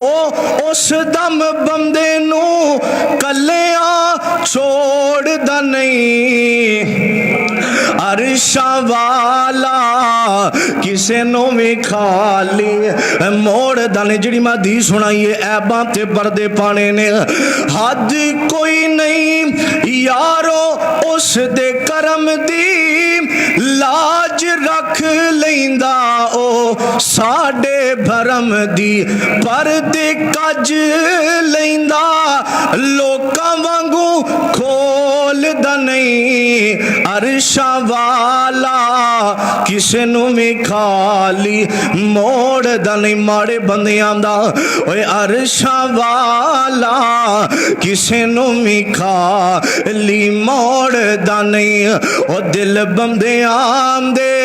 ओ उस दम बंदे नू कलिया छोड़दा नहीं, अरशा वाला किसे नो भी खाली मोड़दा नहीं। जिहड़ी मैं दी सुनाई है ऐबां ते पर्दे पाने ने, हद कोई नहीं यारो उस दे करम दी, लाज रख लैंदा ओ साडे भरम दी, परदे कज लैंदा लोकां वांगू खोलदा नहीं, अरशा वाला किसे नू भी खाली मोड़दा नहीं। माड़े बंदियां दा ओए अरशा वाला किसे नू भी खाली मोड़दा नहीं, ओ दिल बंदियां दे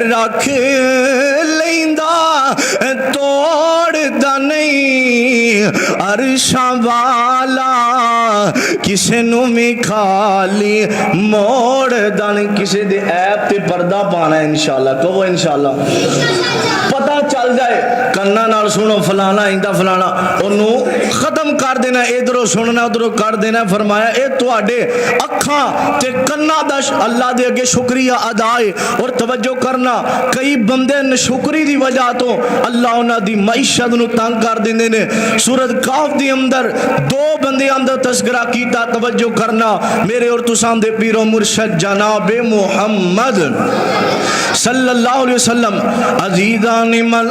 रख लैंदा तोड़दा नहीं, अरशा वाला किसे नू भी खाली मोड़दा नहीं। किसे दे ऐप ते पर्दा पाना है इंशाअल्लाह, कहो इंशाअल्लाह। पता चल जाए कन्ना नाल सुनो फलाना इंदा फलाना, ओनू खत्म कर देना, इधरों सुनना उधरों कर देना। फरमाया ए तुहाडे अखां ते कन्ना दा अल्लाह दे अगे शुक्रिया अदा है। और तवज्जो करना, कई बंदे नशुक्री दी वजह तो अल्लाह उन्हां दी मईशत नू तंग कर दिंदे ने। सूरत काफ दे अंदर दो बंदे अंदर तस्करा कीता, तवज्जो करना मेरे और तुसां दे पीरो मुर्शद जनाब मुहम्मद सल्लल्लाहु अलैहि वसल्लम। अजीज़ान मल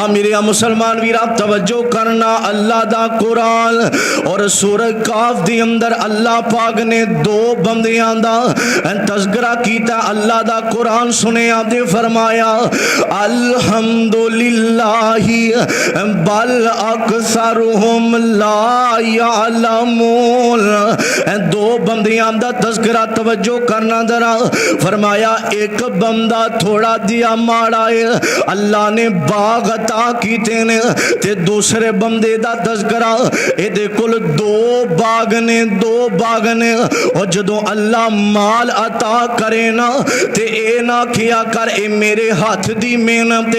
मेरे मुसलमान वीरा तवज्जो करना, अल्लाह दा कुरान और सूरत काफ दे अंदर अल्लाह पाक ने दो बंदियां दा तस्करा कीता। अल्लाह दा कुरान सुने आपने फरमाया अल्हम्दुलिल्लाहि बल अक्सरुहुम ला यअलमून। दो बंदियां दा तस्करा तवज्जो करना जरा। फरमाया एक बंदा थोड़ा दिया माड़ा है, अल्लाह ने बाग अता कीते ने, ते दूसरे बंदे दा तस्करा एदे कोल दो बाग ने, दो बाग ने। और जदों अल्लाह माल अता करे ना ते ए ना आखिया कर ए मेरे हाथ दी मेहनत,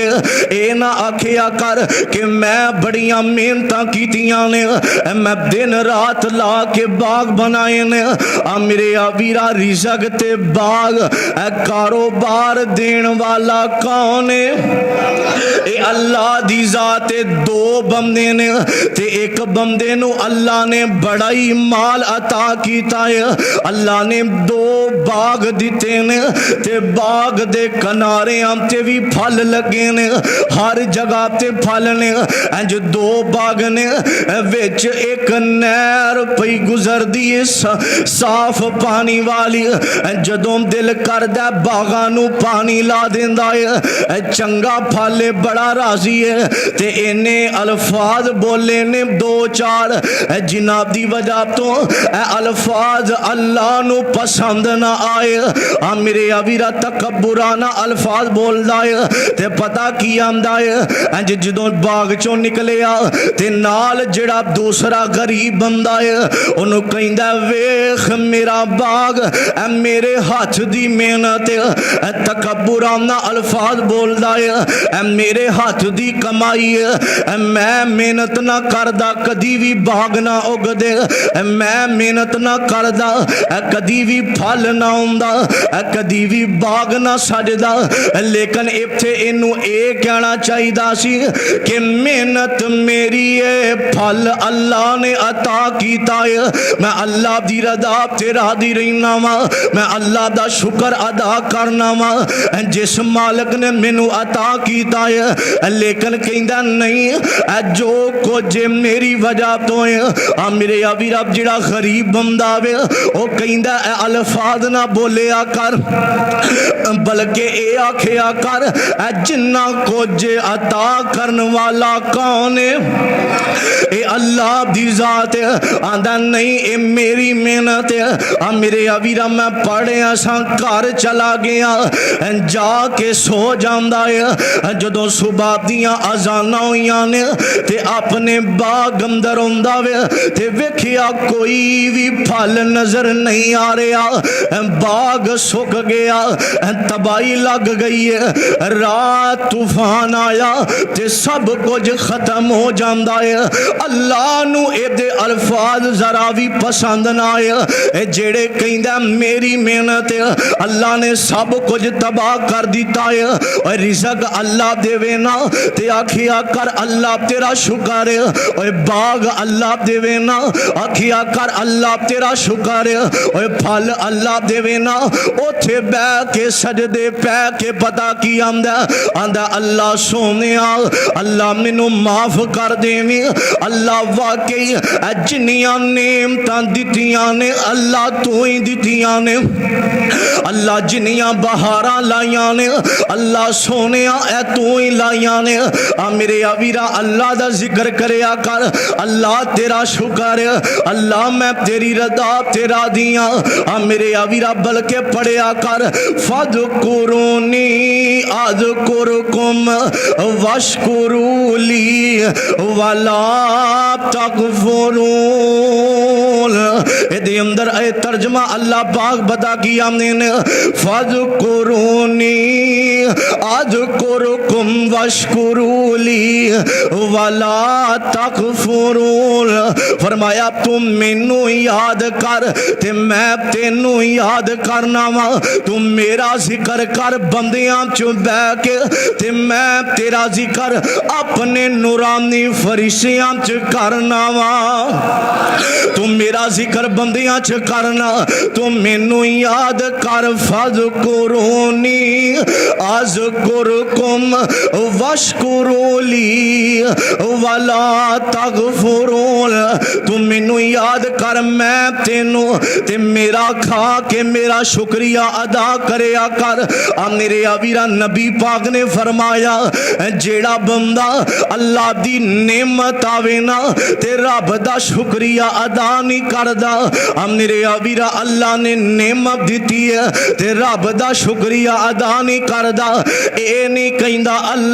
ए ना आखिया कर कि मैं बड़ियां मेहनतां कीतियां ने, मैं दिन रात ला के बाग बनाए ने। मेरे आवीरा रिज़क ते बाग कारोबार देन वाला कौन है? ए अल्लाह दी जात। दो बंदे ने ते एक बंदे नु अल्लाह ने बड़ा ही माल अता कीता है। अल्लाह ने दो बाग दिते ने ते बाग दे किनारे ते भी फल लगे ने, हर जगह ते फल ने। इंज दो बाग ने, विच एक नहर पई गुजरदी है साफ पानी वाली। जदों दिल करदा बागां नू पानी ला देंदा है, चंगा फल बड़ा राजी है। ते इन्ने अल्फाज बोले ने दो चार, जिन्हां दी वजह तो अल्फाज अल्लाह नू पसंद ना आए। मेरे अवीरा तकब्बुराना अल्फाज बोलदा है ते पता की आंदा है। जदों बाग चों निकलिया ते नाल जिहड़ा दूसरा गरीब बंदा है ओनू कहंदा वेख मेरा बाग मेरे हाथ दी मेहनत है। तकब्बुराना अल्फाज बोलदा है मेरे हाथ दी कमाई है, मैं मेहनत ना करदा कदी भी बाग ना उगदे, मैं मेहनत ना करदा कदी भी फल ना आउंदा, कदी भी बाग ना सजदा। लेकिन इत्थे इनू ये कहना चाहिदा सी कि मेहनत मेरी है, फल अल्लाह ने अता कीता है। मैं अल्लाह दी रज़ा ते राज़ी रहना वा, मैं अल्लाह दा शुक्र अदा करना वा जिस मालिक ने मैनू अता कीता है। लेकिन कहंदा नहीं जो कुछ मेरी वजह तो है। मेरे अवीरा जिहड़ा गरीब बंदा वे ओ कहंदा अल्फाज ना बोलिया कर, बल्कि ए आखिया कर जिन्ना कुछ अता करन वाला कौन है? ए अल्लाह दी जात है। आंदा नहीं ए मेरी मेहनत है। मेरे अवीरा मैं पढ़िया सा घर चला गया, जाके सो जांदा है। जदों सुबह दियां अजानां होईयां ने ते अपने बाग अंदर आउंदा वे ते वेखिया कोई भी फल नजर नहीं आ रहा, बाग सुक गया, तबाही लग गई है। रात तूफान आया ते सब कुछ खत्म हो जाता आंदा है अल्लाह नू एदे अल्फाज जरा भी पसंद ना आए जेड़े कहंदा मेरी मेहनत अल्लाह ने सब कुछ तबाह कर दिता है और रिज़्क अल्लाह देवे ना ते आखिया कर अल्लाह तेरा शुक्र है और बाग अल्लाह देवे ना आखिया कर अल्लाह तेरा शुक्र है और फल अल्लाह देवे ना उथे बह के सजदे पै के पता की आंदा आंदा अल्लाह सोनिया अल्लाह मैनू माफ कर देवी अल्लाह वाकई जिन्नियां नेमतां दित्तियां ने अल्लाह तू ही दित्तियां ने अल्लाह जिन्नियां बहारां लाइयां ने अल्लाह सोनिया ए तू ही लाइयां ने आ मेरे अवीरा अल्लाह दा जिक्र करया कर अल्लाह तेरा शुक्र है अल्लाह मैं तेरी रदा तेरा दिया आ मेरे अवीरा बल्कि पढ़िया कर फज़कुरूनी अज़कुरकुम वशकुरूली वला तकफुरून इहदे अंदर ए तर्जमा अल्लाह पाक बता की आमने फज़कुरूनी अज़कुरकुम वशकुरूली वला तकफुरून फरमाया तुम मैनू याद कर ते मैं तेनू याद करना वा तू मेरा जिक्र कर बंदियां च बह के ते मैं तेरा जिक्र अपने नूरानी फरिश्तियां च करना वा तू मेरा जिक्र बंदियां च करना तू मैनू याद कर फज़कुरूनी अज़कुरकुम वशकुरूली वला तगफुरून तू मैनू याद कर मैं तेनू ते मेरा खा के मेरा शुक्रिया अदा करया कर आ मेरे अवीरा नबी पाक ने फरमाया जेड़ा बंदा अल्लाह दी नेमत आवे ना ते रब दा शुक्रिया अदा नहीं करदा आ मेरे अवीरा अल्लाह ने नेमत दिती है ते रब दा शुक्रिया अदा नहीं करदा ए नहीं कहंदा अल्लाह